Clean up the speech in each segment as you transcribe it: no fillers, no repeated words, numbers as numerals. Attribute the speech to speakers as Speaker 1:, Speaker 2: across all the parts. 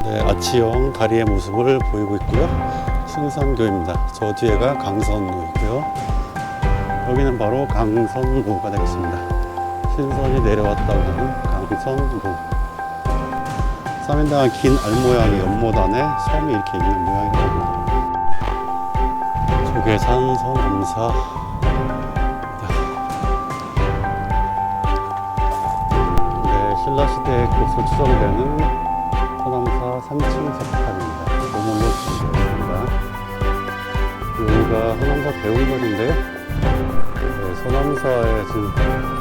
Speaker 1: 네, 아치형 다리의 모습을 보이고 있고요. 승선교입니다. 저 뒤에가 강선로이고요. 여기는 바로 강선로가 되겠습니다. 신선이 내려왔다고 하는 강선로. 사민당은 긴 알모양의 연못안에 섬이 이렇게 있는 모양이라고. 조계산 서남사. 네, 신라시대의 곳으로 추정되는 서남사 3층 석탑입니다. 고문로 지어있습니다. 여기가 서남사 대웅전인데요. 네, 서남사에 지금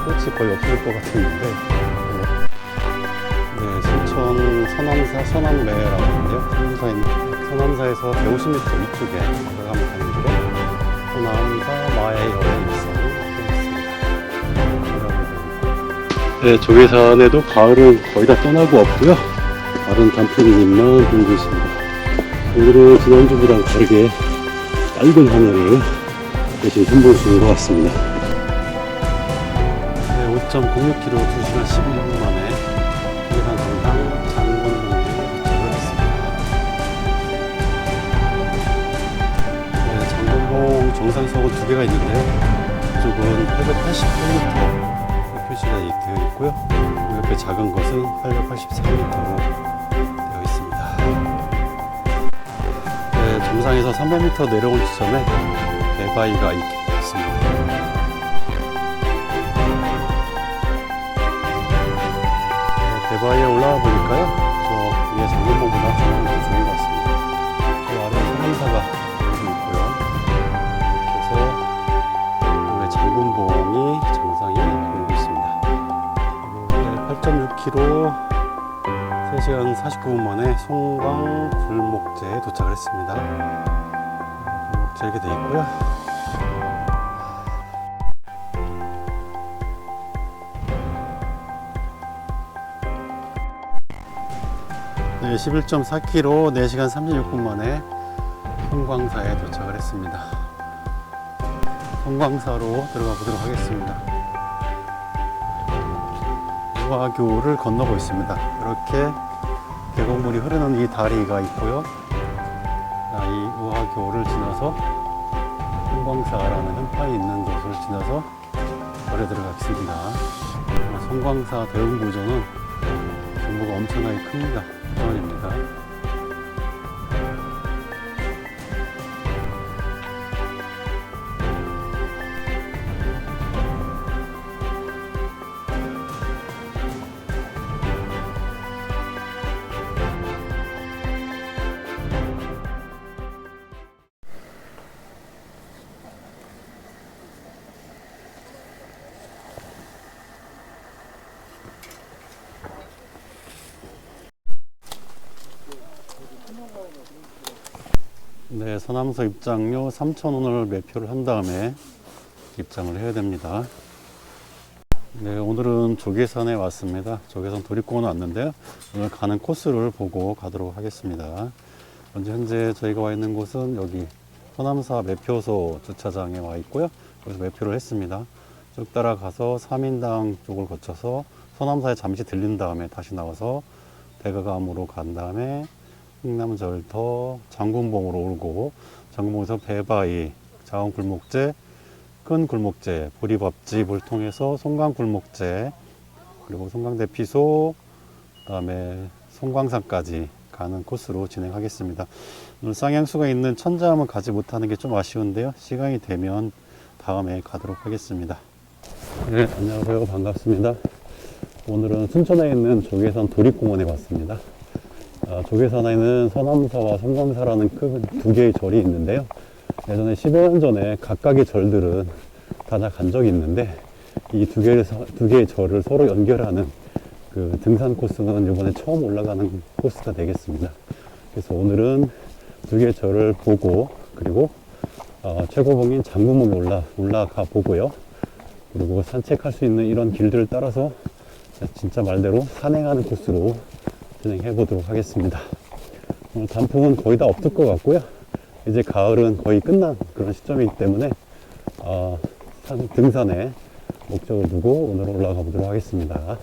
Speaker 1: 꽃이 거의 없을 것 같은데, 네, 신촌 서남사 서남매라고 하는데요. 서남사에서 150m 위쪽에 들어가면 가는 길에 서남사 마의 여행 일성을 되어 있습니다. 네, 조계산에도 가을은 거의 다 떠나고 없고요. 다른 단풍잎만 보이고 있습니다. 오늘은 지난주보다 다르게 맑은 하늘을 대신 선보일 수 있는 것 같습니다. 네, 5.06km 2시간 11분 만에 조계산 정상 장군봉에 도착을 했습니다. 네, 장군봉 정상석은 두 개가 있는데요. 이쪽은 888m 표시가 되어 있고요. 옆에 작은 것은 883m로 정상에서 300m 내려온 지점에 배바위가 있습니다. 네, 배바위에 올라와 보니까요, 저 위에 장군봉보다 조명이 더 좋은 것 같습니다. 저 아래 서남사가 있고요. 이렇게 해서 원래 장군봉이 정상에 보이고 있습니다. 그리고 8.6km 3시간 49분 만에 송광 굴목재에 도착을 했습니다. 굴목재 이렇게 되어 있고요. 네, 11.4km 4시간 36분 만에 송광사에 도착을 했습니다. 송광사로 들어가 보도록 하겠습니다. 우화교를 건너고 있습니다. 이렇게 계곡물이 흐르는 이 다리가 있고요. 이 우화교를 지나서 송광사라는 현판이 있는 곳을 지나서 절에 들어가겠습니다. 송광사 대웅부전은 규모가 엄청나게 큽니다. 부전입니다. 네, 서남서 입장료 3,000원을 매표를 한 다음에 입장을 해야 됩니다. 네, 오늘은 조계산에 왔습니다. 조계산 도립공원에 왔는데요. 오늘 가는 코스를 보고 가도록 하겠습니다. 현재 저희가 와 있는 곳은 여기 서남사 매표소 주차장에 와 있고요. 여기서 매표를 했습니다. 쭉 따라가서 사민당 쪽을 거쳐서 서남사에 잠시 들린 다음에 다시 나와서 대가감으로 간 다음에 흥남절터 장군봉으로 오르고 장군봉에서 배바위, 자원굴목재, 큰 굴목재, 보리밥집을 통해서 송광굴목재, 그리고 송광대피소, 그 다음에 송광산까지 가는 코스로 진행하겠습니다. 오늘 쌍향수가 있는 천자함을 가지 못하는 게 좀 아쉬운데요. 시간이 되면 다음에 가도록 하겠습니다. 네, 안녕하세요. 반갑습니다. 오늘은 순천에 있는 조계산 도립공원에 왔습니다. 조계산에는 서남사와 송광사라는 큰 두 개의 절이 있는데요. 예전에 10여 년 전에 각각의 절들은 다 간 적이 있는데 이 두 개의 절을 서로 연결하는 그 등산 코스는 이번에 처음 올라가는 코스가 되겠습니다. 그래서 오늘은 두 개의 절을 보고 그리고 최고봉인 장군봉에 올라가 보고요. 그리고 산책할 수 있는 이런 길들을 따라서 진짜 말대로 산행하는 코스로 진행해 보도록 하겠습니다. 오늘 단풍은 거의 다 없을 것 같고요. 이제 가을은 거의 끝난 그런 시점이기 때문에 등산에 목적을 두고 오늘 올라가 보도록 하겠습니다.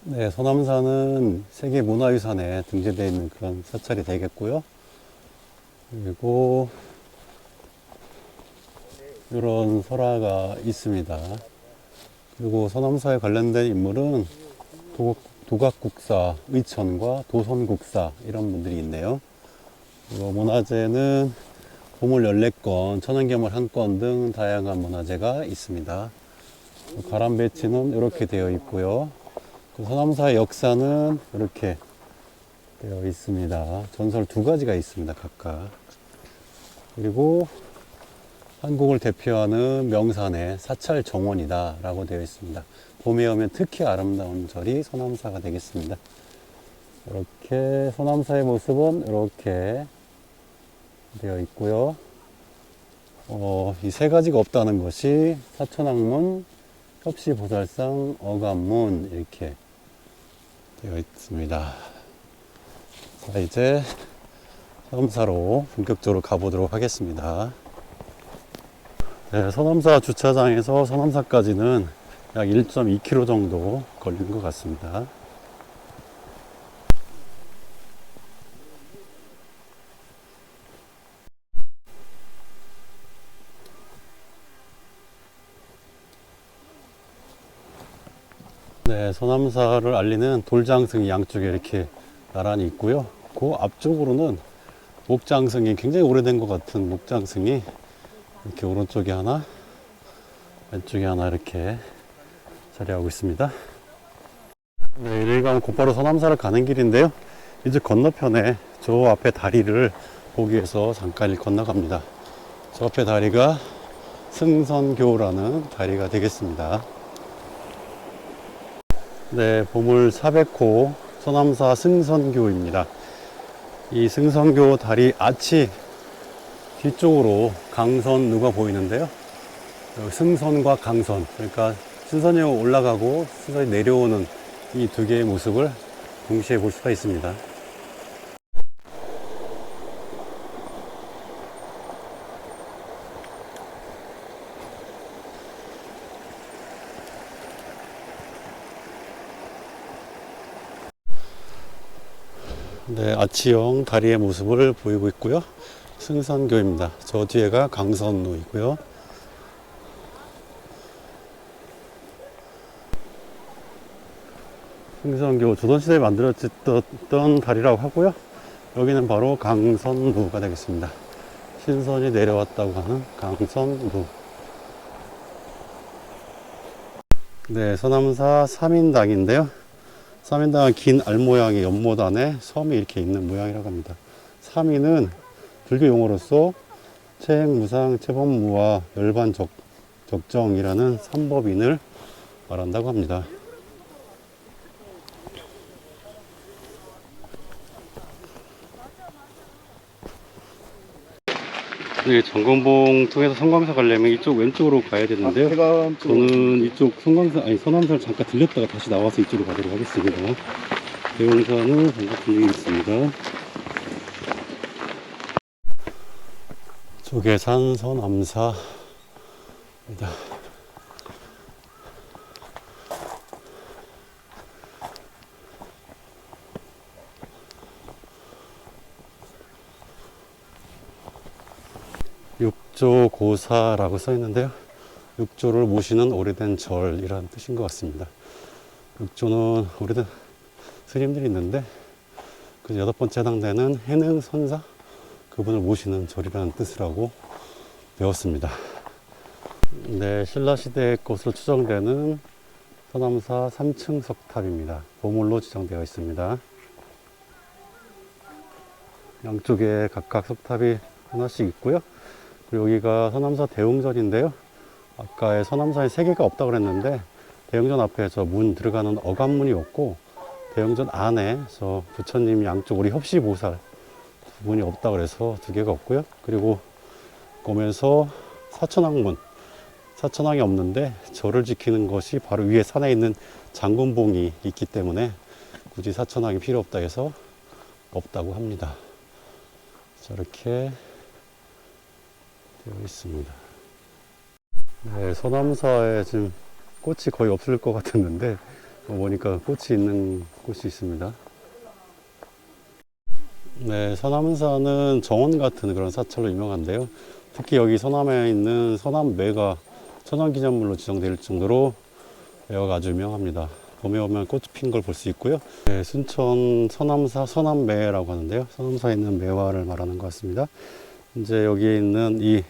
Speaker 1: 네, 소남사는 세계문화유산에 등재되어 있는 그런 사찰이 되겠고요. 그리고 이런 설화가 있습니다. 그리고 소남사에 관련된 인물은 도각국사, 의천과 도선국사 이런 분들이 있네요. 그리고 문화재는 보물 14건, 천연괴물 1건 등 다양한 문화재가 있습니다. 가람 배치는 이렇게 되어 있고요. 소남사의 역사는 이렇게 되어 있습니다. 전설 2가지가 있습니다, 각각. 그리고 한국을 대표하는 명산의 사찰 정원이다 라고 되어 있습니다. 봄에 오면 특히 아름다운 절이 소남사가 되겠습니다. 이렇게 소남사의 모습은 이렇게 되어 있고요. 이 3가지가 없다는 것이 사천왕문, 협시보살상, 어감문 이렇게 되어 있습니다. 자, 이제 소남사로 본격적으로 가보도록 하겠습니다. 네, 소남사 주차장에서 소남사까지는 약 1.2km 정도 걸린 것 같습니다. 네, 소남사를 알리는 돌장승이 양쪽에 이렇게 나란히 있고요. 그 앞쪽으로는 목장승이 굉장히 오래된 것 같은 목장승이 이렇게 오른쪽에 하나, 왼쪽에 하나 이렇게 자리하고 있습니다. 네, 이리 가면 곧바로 소남사를 가는 길인데요. 이제 건너편에 저 앞에 다리를 보기 위해서 잠깐 건너갑니다. 저 앞에 다리가 승선교라는 다리가 되겠습니다. 네, 보물 400호 소남사 승선교입니다. 이 승선교 다리 아치 뒤쪽으로 강선루가 보이는데요. 승선과 강선, 그러니까 신선이 올라가고 신선이 내려오는 이 2개의 모습을 동시에 볼 수가 있습니다. 네, 아치형 다리의 모습을 보이고 있고요. 승선교입니다. 저 뒤에가 강선루이고요. 승선교 조선시대에 만들어졌던 다리라고 하고요. 여기는 바로 강선루가 되겠습니다. 신선이 내려왔다고 하는 강선루. 네, 서남사 3인당인데요. 3인당은 긴 알모양의 연못안에 섬이 이렇게 있는 모양이라고 합니다. 3인은 불교 용어로서 체행, 무상, 체범, 무와, 열반, 적정이라는 3법인을 말한다고 합니다. 네, 점검봉 통해서 성광사 가려면 이쪽 왼쪽으로 가야 되는데요. 저는 이쪽 서남사를 잠깐 들렸다가 다시 나와서 이쪽으로 가도록 하겠습니다. 대웅사는 잠깐 분위기 있습니다. 조계산 서남사입니다. 육조 고사라고 써 있는데요. 육조를 모시는 오래된 절이라는 뜻인 것 같습니다. 육조는 오래된 스님들이 있는데 그 8번째 해당되는 해능 선사 그분을 모시는 절이라는 뜻이라고 배웠습니다. 네, 신라시대 것으로 추정되는 서남사 3층 석탑입니다. 보물로 지정되어 있습니다. 양쪽에 각각 석탑이 하나씩 있고요. 그리고 여기가 서남사 대웅전인데요. 아까의 서남사에 3개가 없다고 그랬는데 대웅전 앞에 저 문 들어가는 어간문이 없고 대웅전 안에 저 부처님 양쪽 우리 협시보살 문이 없다고 그래서 2개가 없고요. 그리고 오면서 사천왕문, 사천왕이 없는데 절을 지키는 것이 바로 위에 산에 있는 장군봉이 있기 때문에 굳이 사천왕이 필요 없다 해서 없다고 합니다. 저렇게 되어 있습니다. 네, 소남사에 지금 꽃이 거의 없을 것 같았는데 보니까 꽃이 있는 곳이 있습니다. 네, 서남사는 정원 같은 그런 사찰로 유명한데요. 특히 여기 서남에 있는 서남매가 천연기념물로 지정될 정도로 매화가 아주 유명합니다. 봄에 오면 꽃이 핀 걸 볼 수 있고요. 네, 순천 서남사 서남매라고 하는데요. 서남사에 있는 매화를 말하는 것 같습니다. 이제 여기에 있는 이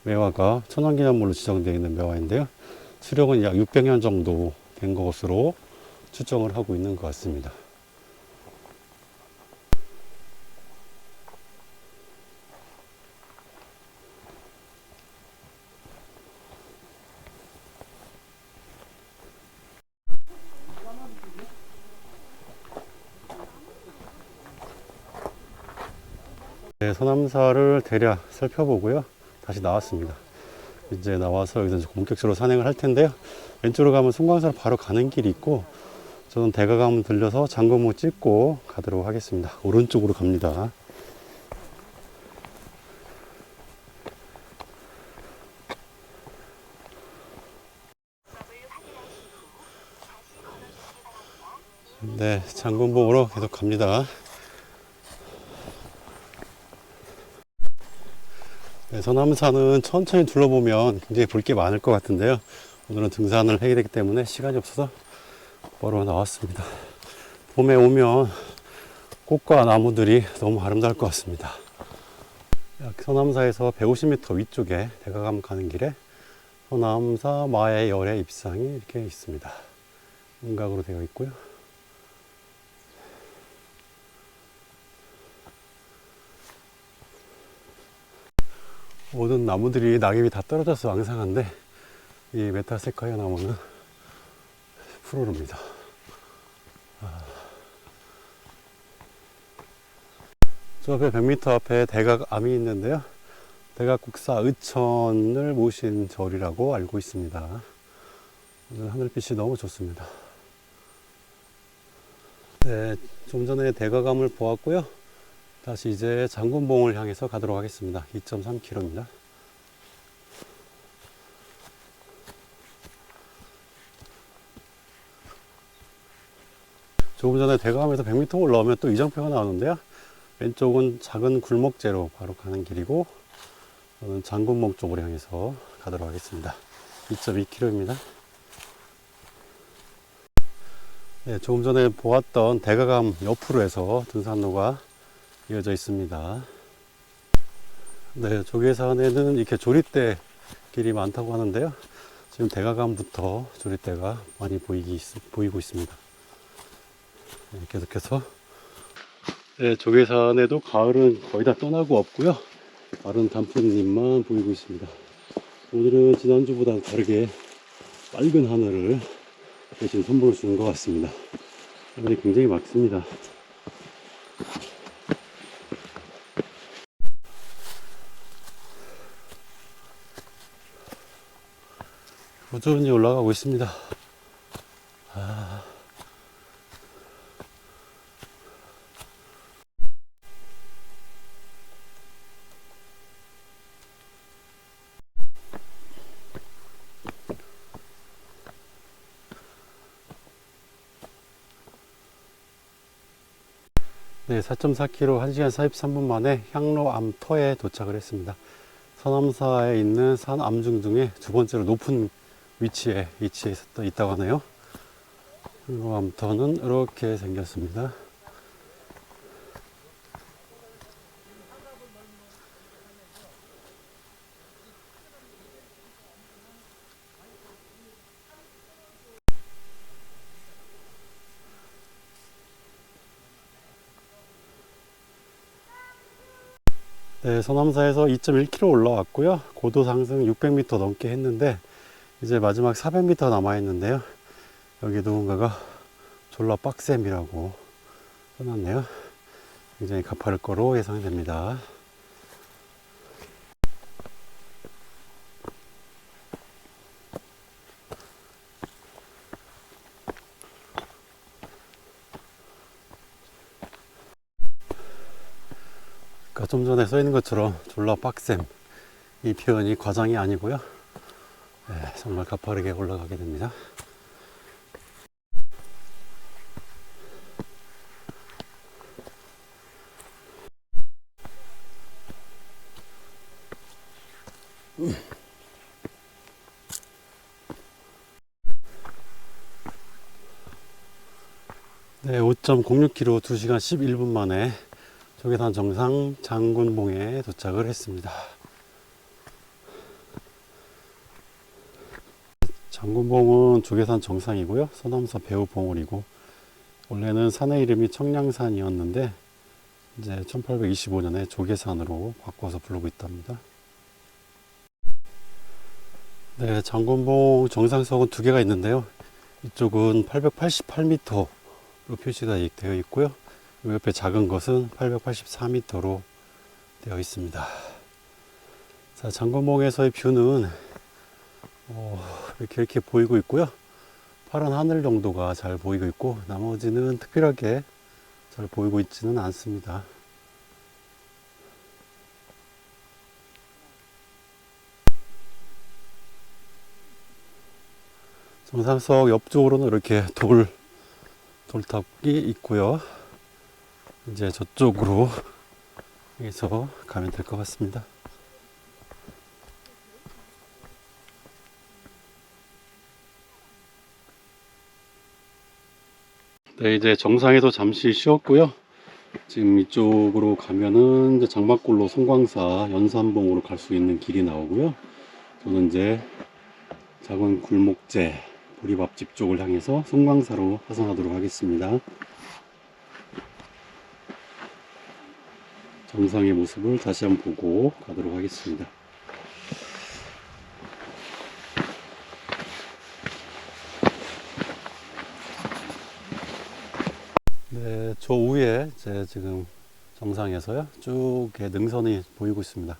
Speaker 1: 매화가 천연기념물로 지정되어 있는 매화인데요. 수령은 약 600년 정도 된 것으로 추정을 하고 있는 것 같습니다. 네, 서남사를 대략 살펴보고요. 다시 나왔습니다. 이제 나와서 여기서 본격적으로 산행을 할 텐데요. 왼쪽으로 가면 송광사로 바로 가는 길이 있고, 저는 대가강 들려서 장고무 찍고 가도록 하겠습니다. 오른쪽으로 갑니다. 네, 장군봉으로 계속 갑니다. 네, 서남산은 천천히 둘러보면 굉장히 볼 게 많을 것 같은데요. 오늘은 등산을 해야 되기 때문에 시간이 없어서 바로 나왔습니다. 봄에 오면 꽃과 나무들이 너무 아름다울 것 같습니다. 서남사에서 150m 위쪽에 대가감 가는 길에 서남사 마의 열의 입상이 이렇게 있습니다. 음각으로 되어 있고요. 모든 나무들이 낙엽이 다 떨어져서 앙상한데 이 메타세카이아 나무는 푸르릅니다. 저 앞에 100m 앞에 대각암이 있는데요. 대각국사 의천을 모신 절이라고 알고 있습니다. 오늘 하늘빛이 너무 좋습니다. 네, 좀 전에 대각암을 보았고요. 다시 이제 장군봉을 향해서 가도록 하겠습니다. 2.3km입니다. 조금 전에 대감에서 100m 올라오면 또 이정표가 나오는데요. 왼쪽은 작은 굴목재로 바로 가는 길이고, 저는 장군봉 쪽으로 향해서 가도록 하겠습니다. 2.2km입니다. 네, 조금 전에 보았던 대가감 옆으로 해서 등산로가 이어져 있습니다. 네, 조계산에는 이렇게 조릿대 길이 많다고 하는데요. 지금 대가감부터 조릿대가 많이 보이고 있습니다. 네, 계속해서 네, 조계산에도 가을은 거의 다 떠나고 없고요. 마른 단풍잎만 보이고 있습니다. 오늘은 지난주보다 다르게 맑은 하늘을 대신 선보여 주는 것 같습니다. 하늘이 굉장히 맑습니다. 꾸준히 올라가고 있습니다. 네, 4.4km 1시간 43분 만에 향로 암터에 도착을 했습니다. 서남사에 있는 산 암중 중에 두 번째로 높은 위치에 있다고 하네요. 향로 암터는 이렇게 생겼습니다. 네, 서남사에서 2.1km 올라왔고요. 고도 상승 600m 넘게 했는데 이제 마지막 400m 남아 있는데요. 여기 누군가가 졸라 빡셈이라고 써놨네요. 굉장히 가파를 거로 예상이 됩니다. 좀 전에 써 있는 것처럼 졸라 빡셈, 이 표현이 과장이 아니고요. 네, 정말 가파르게 올라가게 됩니다. 네, 5.06km 2시간 11분 만에 조계산 정상 장군봉에 도착을 했습니다. 장군봉은 조계산 정상이고요. 서남서 배후봉우리고, 원래는 산의 이름이 청량산이었는데 이제 1825년에 조계산으로 바꿔서 부르고 있답니다. 네, 장군봉 정상석은 두 개가 있는데요. 이쪽은 888m로 표시가 되어 있고요. 옆에 작은 것은 884m로 되어 있습니다. 자, 장군봉에서의 뷰는 이렇게 보이고 있고요. 파란 하늘 정도가 잘 보이고 있고, 나머지는 특별하게 잘 보이고 있지는 않습니다. 정상석 옆쪽으로는 이렇게 돌탑이 있고요. 이제 저쪽으로 해서 가면 될 것 같습니다. 네, 이제 정상에서 잠시 쉬었고요. 지금 이쪽으로 가면은 이제 장막골로 송광사 연산봉으로 갈 수 있는 길이 나오고요. 저는 이제 작은 굴목재 보리밥집 쪽을 향해서 송광사로 하산하도록 하겠습니다. 정상의 모습을 다시 한번 보고 가도록 하겠습니다. 네, 저 위에 지금 정상에서요, 쭉 능선이 보이고 있습니다.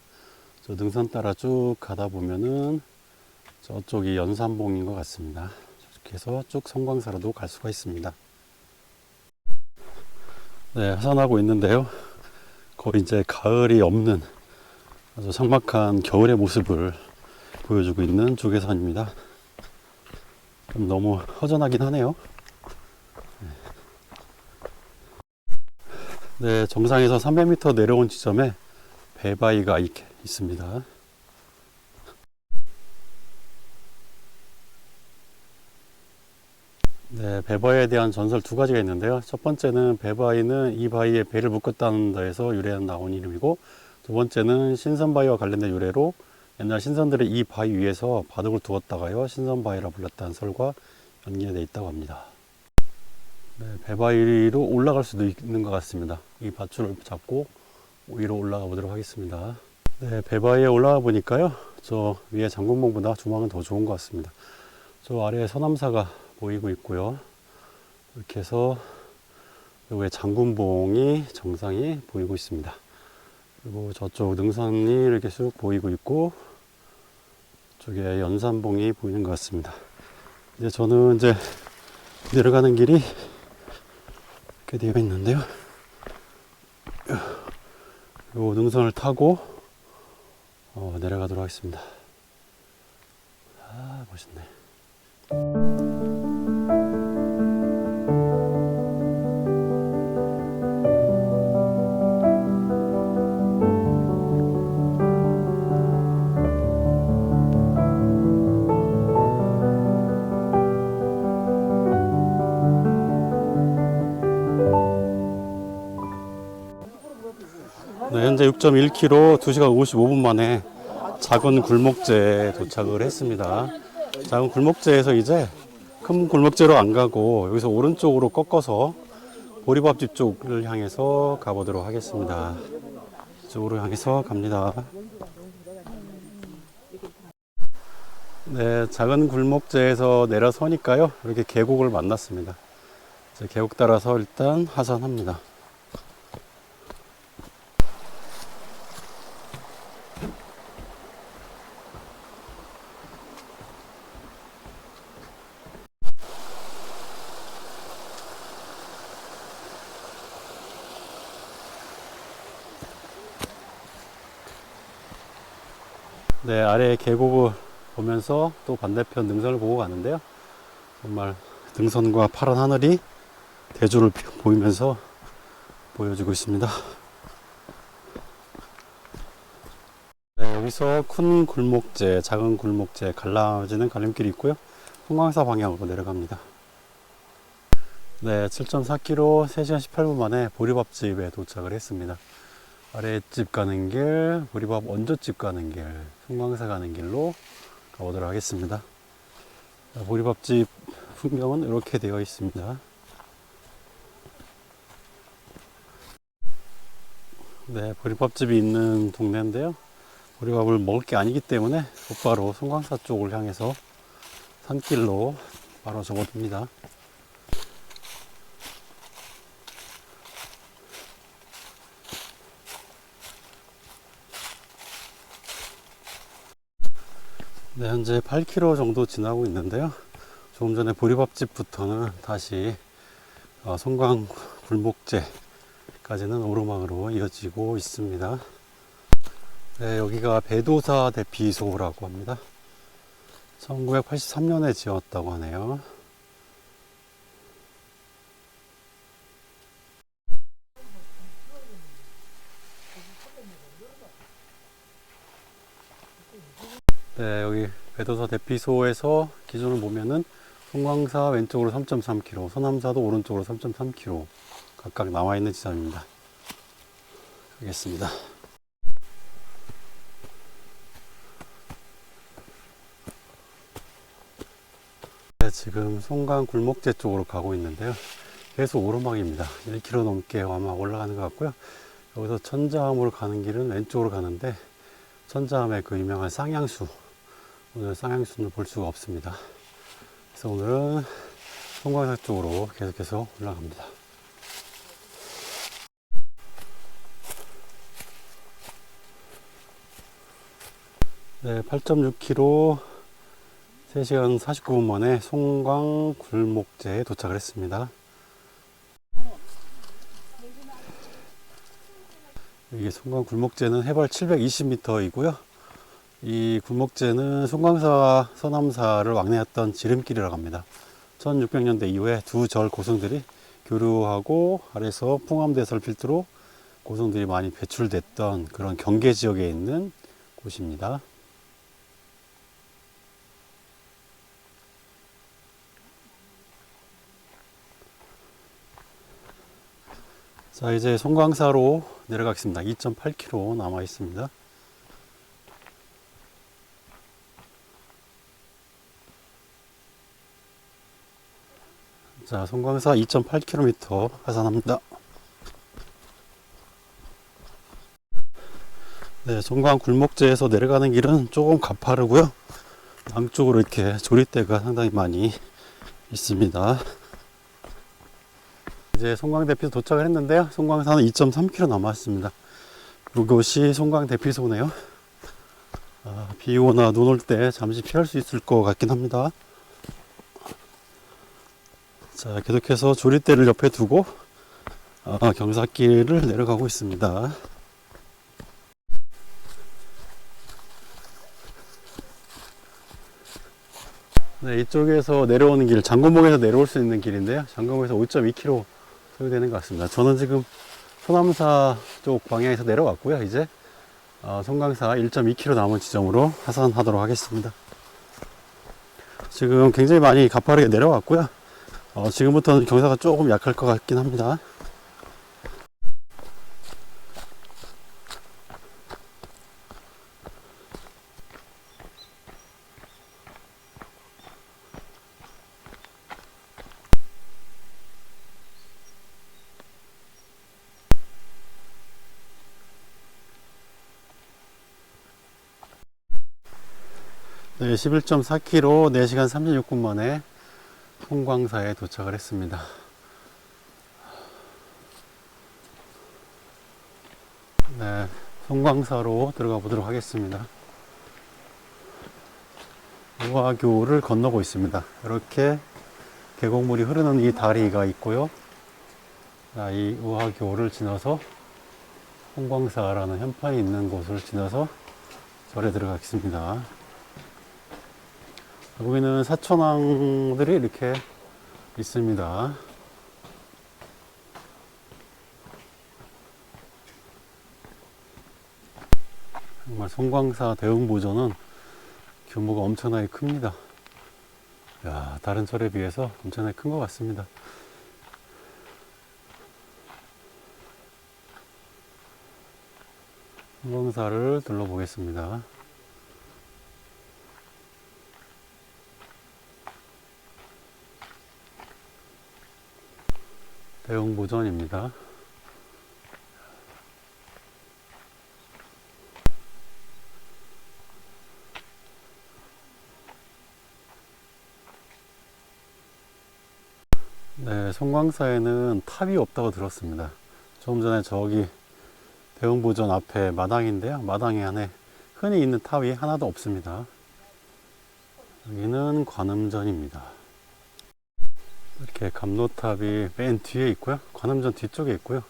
Speaker 1: 저 능선 따라 쭉 가다 보면은 저쪽이 연산봉인 것 같습니다. 이렇게 해서 쭉 송광사로도 갈 수가 있습니다. 네, 하산하고 있는데요. 거의 이제 가을이 없는 아주 삭막한 겨울의 모습을 보여주고 있는 조계산입니다. 좀 너무 허전하긴 하네요. 네, 정상에서 300m 내려온 지점에 배바위가 있습니다. 네, 배바위에 대한 전설 두 가지가 있는데요. 첫 번째는 배바위는 이 바위에 배를 묶었다는 데에서 유래한 나온 이름이고, 두 번째는 신선바위와 관련된 유래로 옛날 신선들이 이 바위 위에서 바둑을 두었다가요 신선바위라 불렀다는 설과 연계되어 있다고 합니다. 네, 배바위로 올라갈 수도 있는 것 같습니다. 이 밧줄을 잡고 위로 올라가 보도록 하겠습니다. 네, 배바위에 올라가 보니까요, 저 위에 장군봉보다 조망은 더 좋은 것 같습니다. 저 아래에 서남사가 보이고 있고요. 이렇게 해서 여기에 장군봉이 정상이 보이고 있습니다. 그리고 저쪽 능선이 이렇게 쭉 보이고 있고, 저게 연산봉이 보이는 것 같습니다. 이제 저는 이제 내려가는 길이 이렇게 되어 있는데요. 이 능선을 타고 내려가도록 하겠습니다. 아, 멋있네. 네, 현재 6.1km 2시간 55분 만에 작은 굴목재에 도착을 했습니다. 작은 굴목재에서 이제 큰 굴목재로 안 가고 여기서 오른쪽으로 꺾어서 보리밥집 쪽을 향해서 가보도록 하겠습니다. 이쪽으로 향해서 갑니다. 네, 작은 굴목재에서 내려서니까요, 이렇게 계곡을 만났습니다. 계곡 따라서 일단 하산합니다. 네, 아래 계곡을 보면서 또 반대편 능선을 보고 가는데요. 정말 능선과 파란 하늘이 대조를 보이면서 보여주고 있습니다. 네, 여기서 큰 굴목재, 작은 굴목재 갈라지는 갈림길이 있고요. 송광사 방향으로 내려갑니다. 네, 7.4km 3시간 18분 만에 보리밥집에 도착을 했습니다. 아랫집 가는 길, 보리밥 원조집 가는 길, 송광사 가는 길로 가보도록 하겠습니다. 보리밥집 풍경은 이렇게 되어 있습니다. 네, 보리밥집이 있는 동네인데요. 보리밥을 먹을 게 아니기 때문에 곧바로 송광사 쪽을 향해서 산길로 바로 접어듭니다. 네, 현재 8km 정도 지나고 있는데요. 조금 전에 보리밥집부터는 다시 송광 굴목재까지는 오르막으로 이어지고 있습니다. 네, 여기가 배도사 대피소라고 합니다. 1983년에 지었다고 하네요. 네, 여기 배도사 대피소에서 기준을 보면은 송광사 왼쪽으로 3.3km, 서남사도 오른쪽으로 3.3km 각각 나와 있는 지점입니다. 가겠습니다. 네, 지금 송광 굴목재 쪽으로 가고 있는데요. 계속 오르막입니다. 1km 넘게 아마 올라가는 것 같고요. 여기서 천자함으로 가는 길은 왼쪽으로 가는데 천자함의 그 유명한 쌍향수, 오늘 쌍향수는 볼 수가 없습니다. 그래서 오늘은 송광사 쪽으로 계속해서 올라갑니다. 네, 8.6km 3시간 49분 만에 송광 굴목재에 도착을 했습니다. 이게 송광 굴목재는 해발 720m이고요. 이 굴목재는 송광사와 서남사를 왕래했던 지름길이라고 합니다. 1600년대 이후에 두 절 고성들이 교류하고 아래서 풍암대설 필두로 고성들이 많이 배출됐던 그런 경계 지역에 있는 곳입니다. 자, 이제 송광사로 내려가겠습니다. 2.8km 남아 있습니다. 자, 송광사 2.8km 하산합니다. 네, 송광 굴목재에서 내려가는 길은 조금 가파르고요. 양쪽으로 이렇게 조리대가 상당히 많이 있습니다. 이제 송광 대피소 도착을 했는데요. 송광사는 2.3km 남았습니다. 이곳이 송광 대피소네요. 비 오나 눈 올 때 잠시 피할 수 있을 것 같긴 합니다. 자, 계속해서 조리대를 옆에 두고 경사길을 내려가고 있습니다. 네, 이쪽에서 내려오는 길, 장군봉에서 내려올 수 있는 길인데요. 장군봉에서 5.2km 소요되는 것 같습니다. 저는 지금 소남사 쪽 방향에서 내려왔고요. 이제 송광사 1.2km 남은 지점으로 하산하도록 하겠습니다. 지금 굉장히 많이 가파르게 내려왔고요. 지금부터는 경사가 조금 약할 것 같긴 합니다. 네, 11.4km 4시간 36분 만에 송광사에 도착을 했습니다. 네, 송광사로 들어가 보도록 하겠습니다. 우화교를 건너고 있습니다. 이렇게 계곡물이 흐르는 이 다리가 있고요. 이 우화교를 지나서 송광사라는 현판이 있는 곳을 지나서 절에 들어가겠습니다. 여기는 사천왕들이 이렇게 있습니다. 정말 송광사 대흥보전은 규모가 엄청나게 큽니다. 야, 다른 절에 비해서 엄청나게 큰 것 같습니다. 송광사를 둘러보겠습니다. 대흥보전입니다. 네, 송광사에는 탑이 없다고 들었습니다. 조금 전에 저기 대흥보전 앞에 마당인데요. 마당에 안에 흔히 있는 탑이 하나도 없습니다. 여기는 관음전입니다. 이렇게 감로탑이 맨 뒤에 있고요. 관음전 뒤쪽에 있고요.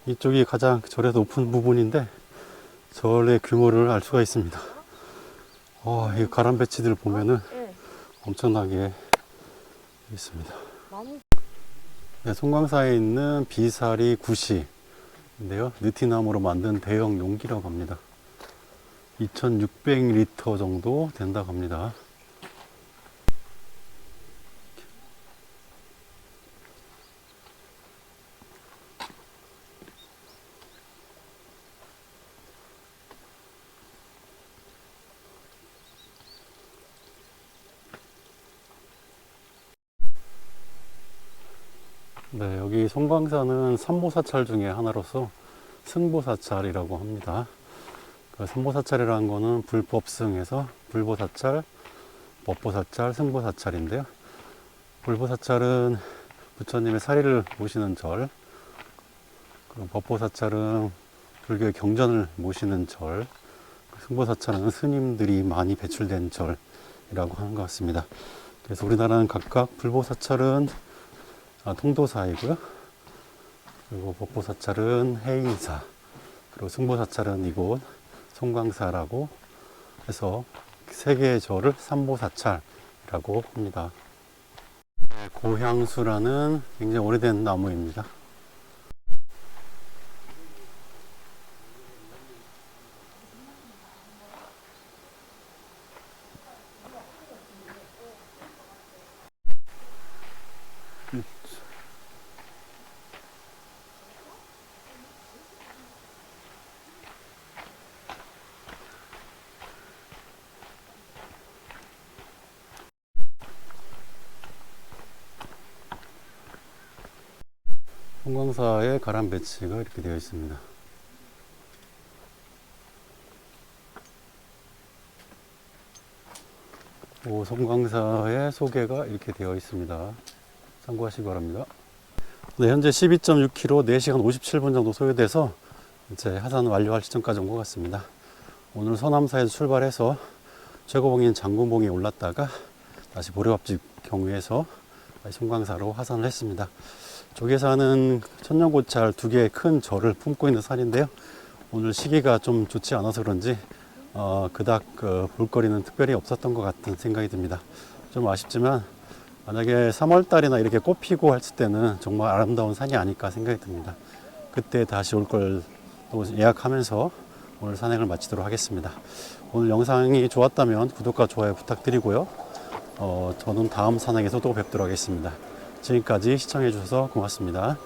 Speaker 1: 이쪽이 가장 절에서 높은 부분인데 절의 규모를 알 수가 있습니다. 이 가람배치들 보면은 엄청나게 있습니다. 네, 송광사에 있는 비사리 구시인데요. 느티나무로 만든 대형 용기라고 합니다. 2600리터 정도 된다고 합니다. 네, 여기 송광사는 삼보사찰 중에 하나로서 승보사찰이라고 합니다. 그 삼보사찰이라는 거는 불법승에서 불보사찰, 법보사찰, 승보사찰인데요. 불보사찰은 부처님의 사리를 모시는 절, 그리고 법보사찰은 불교의 경전을 모시는 절, 승보사찰은 스님들이 많이 배출된 절이라고 하는 것 같습니다. 그래서 우리나라는 각각 불보사찰은 통도사이고요. 그리고 법보사찰은 해인사, 그리고 승보사찰은 이곳 송광사라고 해서 세 개의 절을 삼보사찰이라고 합니다. 고향수라는 굉장히 오래된 나무입니다. 송광사의 가람 배치가 이렇게 되어 있습니다. 송광사의 소개가 이렇게 되어 있습니다. 참고하시기 바랍니다. 네, 현재 12.6km 4시간 57분 정도 소요돼서 이제 하산 완료할 시점까지 온 것 같습니다. 오늘 서남사에서 출발해서 최고봉인 장군봉에 올랐다가 다시 보리밥집 경유해서 다시 송광사로 하산을 했습니다. 조계산은 천년고찰 두 개의 큰 절을 품고 있는 산인데요. 오늘 시기가 좀 좋지 않아서 그런지 그닥 볼거리는 특별히 없었던 것 같은 생각이 듭니다. 좀 아쉽지만 만약에 3월달이나 이렇게 꽃 피고 했을 때는 정말 아름다운 산이 아닐까 생각이 듭니다. 그때 다시 올 걸 예약하면서 오늘 산행을 마치도록 하겠습니다. 오늘 영상이 좋았다면 구독과 좋아요 부탁드리고요. 저는 다음 산행에서 또 뵙도록 하겠습니다. 지금까지 시청해 주셔서 고맙습니다.